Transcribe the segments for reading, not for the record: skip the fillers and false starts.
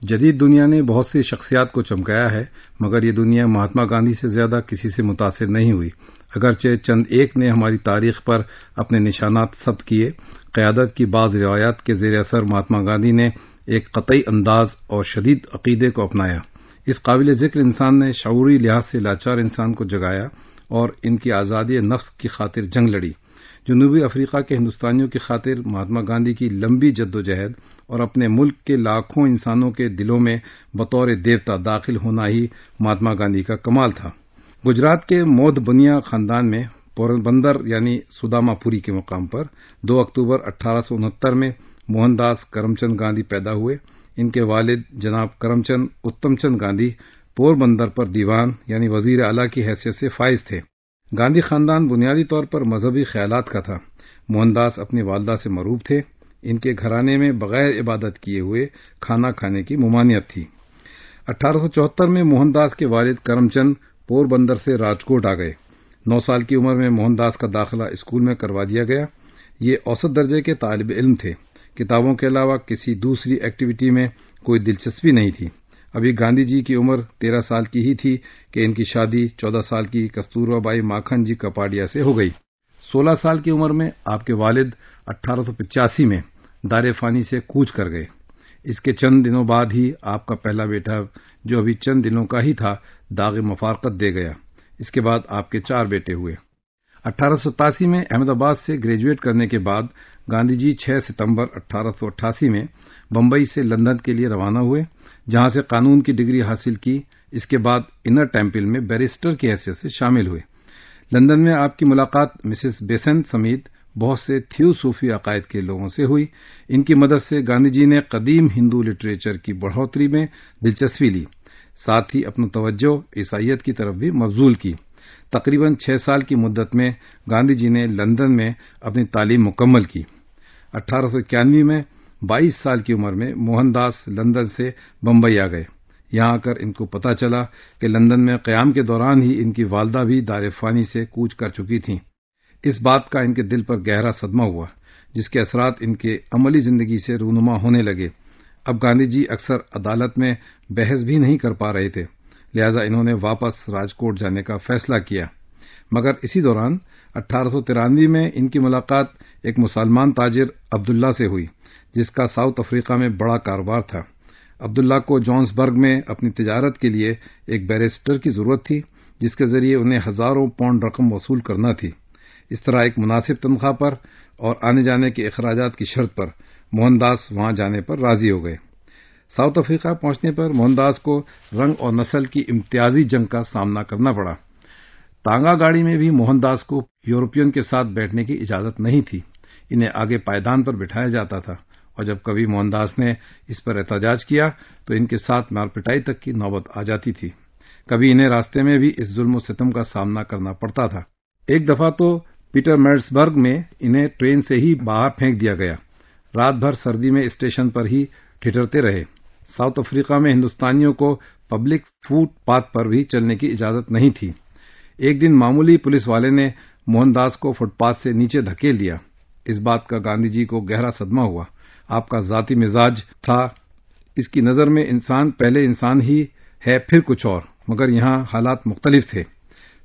جدید دنیا نے بہت سی شخصیات کو چمکایا ہے، مگر یہ دنیا مہاتما گاندھی سے زیادہ کسی سے متاثر نہیں ہوئی۔ اگرچہ چند ایک نے ہماری تاریخ پر اپنے نشانات ثبت کیے، قیادت کی بعض روایات کے زیر اثر مہاتما گاندھی نے ایک قطعی انداز اور شدید عقیدے کو اپنایا۔ اس قابل ذکر انسان نے شعوری لحاظ سے لاچار انسان کو جگایا اور ان کی آزادی نفس کی خاطر جنگ لڑی۔ جنوبی افریقہ کے ہندوستانیوں کی خاطر مہاتما گاندھی کی لمبی جدوجہد اور اپنے ملک کے لاکھوں انسانوں کے دلوں میں بطور دیوتا داخل ہونا ہی مہاتما گاندھی کا کمال تھا۔ گجرات کے مودھ بنیا خاندان میں پوربندر یعنی سداما پوری کے مقام پر 2 اکتوبر 1869 میں موہن داس کرم چند گاندھی پیدا ہوئے۔ ان کے والد جناب کرم چند اتم چند گاندھی پوربندر پر دیوان یعنی وزیر اعلیٰ کی حیثیت سے فائز تھے۔ گاندھی خاندان بنیادی طور پر مذہبی خیالات کا تھا۔ موہن داس اپنی والدہ سے مروب تھے۔ ان کے گھرانے میں بغیر عبادت کیے ہوئے کھانا کھانے کی ممانعت تھی۔ 1874 میں موہن داس کے والد کرم چند پوربندر سے راجکوٹ آ گئے۔ 9 سال کی عمر میں موہن داس کا داخلہ اسکول میں کروا دیا گیا۔ یہ اوسط درجے کے طالب علم تھے۔ کتابوں کے علاوہ کسی دوسری ایکٹیویٹی میں کوئی دلچسپی نہیں تھی۔ ابھی گاندھی جی کی عمر 13 سال کی ہی تھی کہ ان کی شادی 14 سال کی کستوربا بائی ماکھن جی کپاڈیا سے ہو گئی۔ 16 سال کی عمر میں آپ کے والد 1885 میں دار فانی سے کوچ کر گئے۔ اس کے چند دنوں بعد ہی آپ کا پہلا بیٹا جو ابھی چند دنوں کا ہی تھا داغ مفارقت دے گیا۔ اس کے بعد آپ کے 4 بیٹے ہوئے۔ 1887 میں احمد آباد سے گریجویٹ کرنے کے بعد گاندھی جی 6 ستمبر 1888 میں بمبئی سے لندن کے لیے روانہ ہوئے، جہاں سے قانون کی ڈگری حاصل کی۔ اس کے بعد انر ٹیمپل میں بیرسٹر کی حیثیت سے شامل ہوئے۔ لندن میں آپ کی ملاقات مسز بیسنٹ سمیت بہت سے تھیوسوفی عقائد کے لوگوں سے ہوئی۔ ان کی مدد سے گاندھی جی نے قدیم ہندو لٹریچر کی بڑھوتری میں دلچسپی لی، ساتھ ہی اپنا توجہ عیسائیت کی طرف بھی مبذول کی۔ تقریباً 6 سال کی مدت میں گاندھی جی نے لندن میں اپنی تعلیم مکمل کی۔ 1891 میں 22 سال کی عمر میں موہن داس لندن سے بمبئی آ گئے۔ یہاں آ کر ان کو پتہ چلا کہ لندن میں قیام کے دوران ہی ان کی والدہ بھی دار فانی سے کوچ کر چکی تھیں۔ اس بات کا ان کے دل پر گہرا صدمہ ہوا، جس کے اثرات ان کے عملی زندگی سے رونما ہونے لگے۔ اب گاندھی جی اکثر عدالت میں بحث بھی نہیں کر پا رہے تھے، لہذا انہوں نے واپس راجکوٹ جانے کا فیصلہ کیا۔ مگر اسی دوران 1893 میں ان کی ملاقات ایک مسلمان تاجر عبداللہ سے ہوئی، جس کا ساؤتھ افریقہ میں بڑا کاروبار تھا۔ عبداللہ کو جونسبرگ میں اپنی تجارت کے لیے ایک بیرسٹر کی ضرورت تھی، جس کے ذریعے انہیں ہزاروں پاؤنڈ رقم وصول کرنا تھی۔ اس طرح ایک مناسب تنخواہ پر اور آنے جانے کے اخراجات کی شرط پر موہن داس وہاں جانے پر راضی ہو گئے۔ ساؤتھ افریقہ پہنچنے پر موہن داس کو رنگ اور نسل کی امتیازی جنگ کا سامنا کرنا پڑا۔ تانگا گاڑی میں بھی موہن داس کو یورپین کے ساتھ بیٹھنے کی اجازت نہیں تھی۔ انہیں آگے پائیدان پر بٹھایا جاتا تھا، اور جب کبھی موہن داس نے اس پر احتجاج کیا تو ان کے ساتھ مار پٹائی تک کی نوبت آ جاتی تھی۔ کبھی انہیں راستے میں بھی اس ظلم و ستم کا سامنا کرنا پڑتا تھا۔ ایک دفعہ تو پیٹر میٹسبرگ میں انہیں ٹرین سے ہی باہر پھینک دیا گیا۔ رات بھر سردی میں اسٹیشن پر ہی ٹھٹرتے رہے۔ ساؤتھ افریقہ میں ہندوستانیوں کو پبلک فوٹ پاتھ پر بھی چلنے کی اجازت نہیں تھی۔ ایک دن معمولی پولیس والے نے موہن داس کو فٹ پاتھ سے نیچے دھکیل دیا۔ اس بات کا گاندھی جی کو گہرا صدمہ ہوا۔ آپ کا ذاتی مزاج تھا، اس کی نظر میں انسان پہلے انسان ہی ہے پھر کچھ اور، مگر یہاں حالات مختلف تھے۔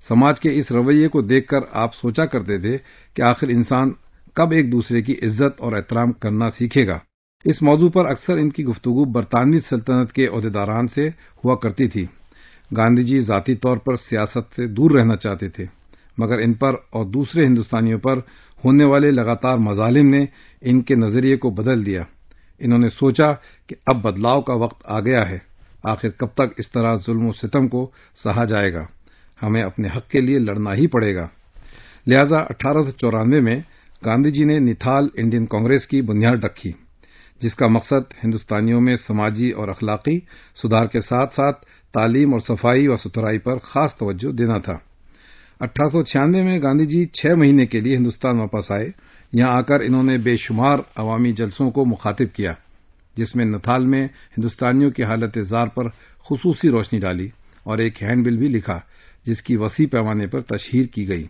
سماج کے اس رویے کو دیکھ کر آپ سوچا کرتے تھے کہ آخر انسان کب ایک دوسرے کی عزت اور احترام کرنا سیکھے گا۔ اس موضوع پر اکثر ان کی گفتگو برطانوی سلطنت کے عہدیداران سے ہوا کرتی تھی۔ گاندھی جی ذاتی طور پر سیاست سے دور رہنا چاہتے تھے، مگر ان پر اور دوسرے ہندوستانیوں پر ہونے والے لگاتار مظالم نے ان کے نظریے کو بدل دیا۔ انہوں نے سوچا کہ اب بدلاؤ کا وقت آ گیا ہے۔ آخر کب تک اس طرح ظلم و ستم کو سہا جائے گا؟ ہمیں اپنے حق کے لیے لڑنا ہی پڑے گا۔ لہذا 1894 میں گاندھی جی نے نیتھال انڈین کانگریس کی بنیاد رکھی، جس کا مقصد ہندوستانیوں میں سماجی اور اخلاقی سدھار کے ساتھ ساتھ تعلیم اور صفائی و ستھرائی پر خاص توجہ دینا تھا۔ 1896 میں گاندھی جی 6 مہینے کے لیے ہندوستان واپس آئے۔ یہاں آ کر انہوں نے بے شمار عوامی جلسوں کو مخاطب کیا، جس میں نتھال میں ہندوستانیوں کی حالت زار پر خصوصی روشنی ڈالی اور ایک ہینڈ بل بھی لکھا، جس کی وسیع پیمانے پر تشہیر کی گئی۔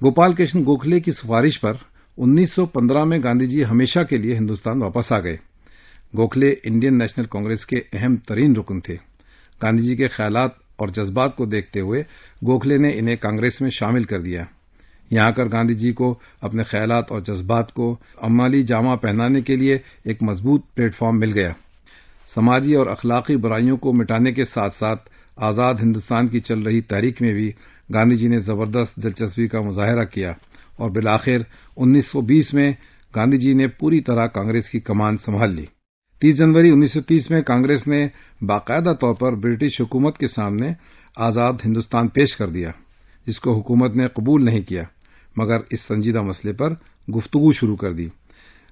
گوپال کرشن گوکھلے کی سفارش پر 1915 میں گاندھی جی ہمیشہ کے لیے ہندوستان واپس آ گئے۔ گوکھلے انڈین نیشنل کانگریس کے اہم ترین رکن تھے۔ گاندھی جی کے خیالات اور جذبات کو دیکھتے ہوئے گوکھلے نے انہیں کانگریس میں شامل کر دیا۔ یہاں آ کر گاندھی جی کو اپنے خیالات اور جذبات کو عملی جامہ پہنانے کے لیے ایک مضبوط پلیٹ فارم مل گیا۔ سماجی اور اخلاقی برائیوں کو مٹانے کے ساتھ ساتھ آزاد ہندوستان کی چل رہی تحریک میں بھی گاندھی جی نے زبردست دلچسپی کا مظاہرہ کیا اور بالآخر 1920 میں گاندھی جی نے پوری طرح کانگریس کی کمان سنبھال لی۔ 30 جنوری 1930 میں کانگریس نے باقاعدہ طور پر برٹش حکومت کے سامنے آزاد ہندوستان پیش کر دیا، جس کو حکومت نے قبول نہیں کیا، مگر اس سنجیدہ مسئلے پر گفتگو شروع کر دی۔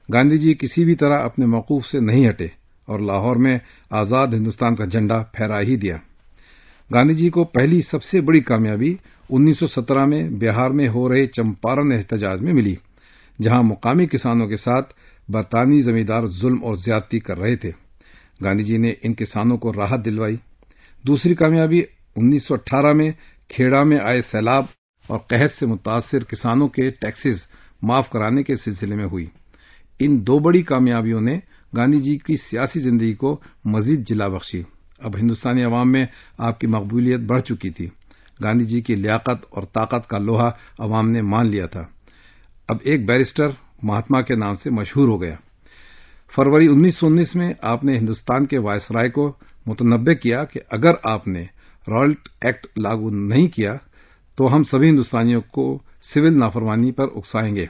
گاندھی جی کسی بھی طرح اپنے موقف سے نہیں ہٹے اور لاہور میں آزاد ہندوستان کا جھنڈا پھہرا ہی دیا۔ گاندھی جی کو پہلی سب سے بڑی کامیابی 1917 میں بہار میں ہو رہے چمپارن احتجاج میں ملی، جہاں مقامی کسانوں کے ساتھ برطانوی زمیندار ظلم اور زیادتی کر رہے تھے۔ گاندھی جی نے ان کسانوں کو راحت دلوائی۔ دوسری کامیابی 1918 میں کھیڑا میں آئے سیلاب اور قحط سے متاثر کسانوں کے ٹیکسز معاف کرانے کے سلسلے میں ہوئی۔ ان دو بڑی کامیابیوں نے گاندھی جی کی سیاسی زندگی کو مزید جلا بخشی۔ اب ہندوستانی عوام میں آپ کی مقبولیت بڑھ چکی تھی۔ گاندھی جی کی لیاقت اور طاقت کا لوہا عوام نے مان لیا تھا۔ اب ایک بیرسٹر مہاتما کے نام سے مشہور ہو گیا۔ فروری 1919 میں آپ نے ہندوستان کے وائسرائے کو متنبہ کیا کہ اگر آپ نے رالٹ ایکٹ لاگو نہیں کیا تو ہم سبھی ہندوستانیوں کو سول نافرمانی پر اکسائیں گے۔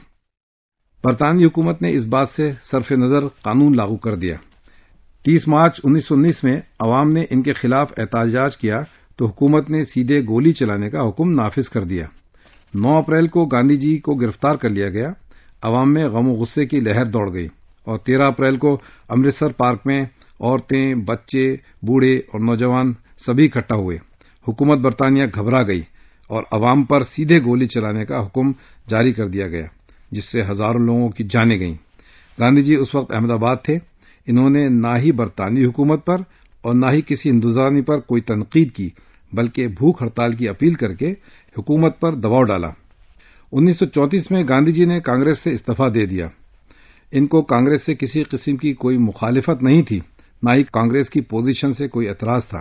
برطانوی حکومت نے اس بات سے صرف نظر قانون لاگو کر دیا۔ 30 مارچ 1919 میں عوام نے ان کے خلاف احتجاج کیا تو حکومت نے سیدھے گولی چلانے کا حکم نافذ کر دیا۔ 9 اپریل کو گاندھی جی کو گرفتار کر لیا گیا۔ عوام میں غم و غصے کی لہر دوڑ گئی اور 13 اپریل کو امرتسر پارک میں عورتیں، بچے، بوڑھے اور نوجوان سبھی اکٹھا ہوئے۔ حکومت برطانیہ گھبرا گئی اور عوام پر سیدھے گولی چلانے کا حکم جاری کر دیا گیا، جس سے ہزاروں لوگوں کی جانیں گئیں۔ گاندھی جی اس وقت احمد آباد تھے۔ انہوں نے نہ ہی برطانوی حکومت پر اور نہ ہی کسی ہندوستانی پر کوئی تنقید کی، بلکہ بھوک ہڑتال کی اپیل کر کے حکومت پر دباؤ ڈالا۔ 1934 میں گاندھی جی نے کانگریس سے استعفی دے دیا۔ ان کو کانگریس سے کسی قسم کی کوئی مخالفت نہیں تھی، نہ ہی کانگریس کی پوزیشن سے کوئی اعتراض تھا۔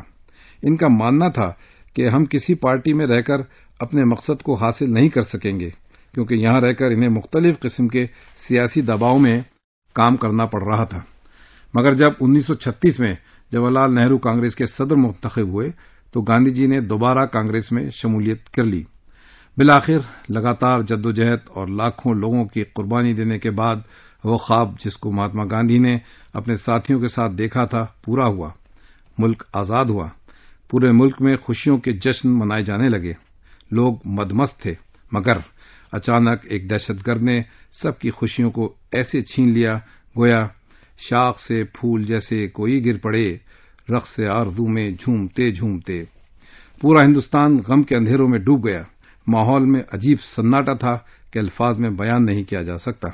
ان کا ماننا تھا کہ ہم کسی پارٹی میں رہ کر اپنے مقصد کو حاصل نہیں کر سکیں گے، کیونکہ یہاں رہ کر انہیں مختلف قسم کے سیاسی دباؤ میں کام کرنا پڑ رہا تھا۔ مگر جب 1936 میں جواہر لال نہرو کانگریس کے صدر منتخب ہوئے تو گاندھی جی نے دوبارہ کانگریس میں شمولیت کر لی۔ بالآخر لگاتار جدوجہد اور لاکھوں لوگوں کی قربانی دینے کے بعد وہ خواب جس کو مہاتما گاندھی نے اپنے ساتھیوں کے ساتھ دیکھا تھا پورا ہوا۔ ملک آزاد ہوا۔ پورے ملک میں خوشیوں کے جشن منائے جانے لگے۔ لوگ مدمست تھے، مگر اچانک ایک دہشت گرد نے سب کی خوشیوں کو ایسے چھین لیا گویا شاخ سے پھول جیسے کوئی گر پڑے، رقص آرزو میں جھومتے جھومتے۔ پورا ہندوستان غم کے اندھیروں میں ڈوب گیا۔ ماحول میں عجیب سناٹا تھا کہ الفاظ میں بیان نہیں کیا جا سکتا۔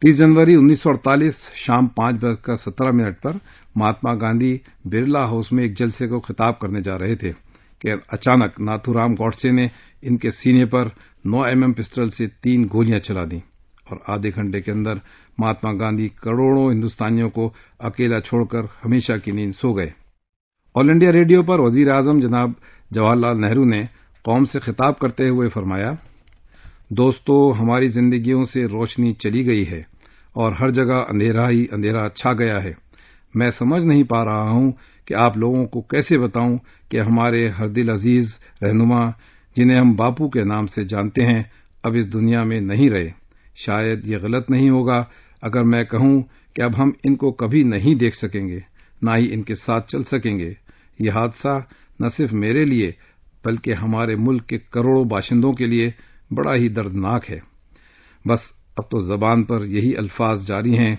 30 جنوری 1948 شام 5:17 پر مہاتما گاندھی برلا ہاؤس میں ایک جلسے کو خطاب کرنے جا رہے تھے کہ اچانک ناتھو رام گوڈسے نے ان کے سینے پر 9 mm پسٹل سے 3 گولیاں چلا دیں اور آدھے گھنٹے کے اندر مہاتما گاندھی کروڑوں ہندوستانیوں کو اکیلا چھوڑ کر ہمیشہ کی نیند سو گئے۔ آل انڈیا ریڈیو پر وزیر اعظم جناب جواہر لال نہرو نے قوم سے خطاب کرتے ہوئے فرمایا، دوستو، ہماری زندگیوں سے روشنی چلی گئی ہے اور ہر جگہ اندھیرا ہی اندھیرا چھا گیا ہے۔ میں سمجھ نہیں پا رہا ہوں کہ آپ لوگوں کو کیسے بتاؤں کہ ہمارے ہر دل عزیز رہنما، جنہیں ہم باپو کے نام سے جانتے ہیں، اب اس دنیا میں نہیں رہے۔ شاید یہ غلط نہیں ہوگا اگر میں کہوں کہ اب ہم ان کو کبھی نہیں دیکھ سکیں گے، نہ ہی ان کے ساتھ چل سکیں گے۔ یہ حادثہ نہ صرف میرے لیے بلکہ ہمارے ملک کے کروڑوں باشندوں کے لیے بڑا ہی دردناک ہے۔ بس اب تو زبان پر یہی الفاظ جاری ہیں،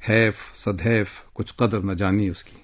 حیف صد حیف کچھ قدر نہ جانی اس کی۔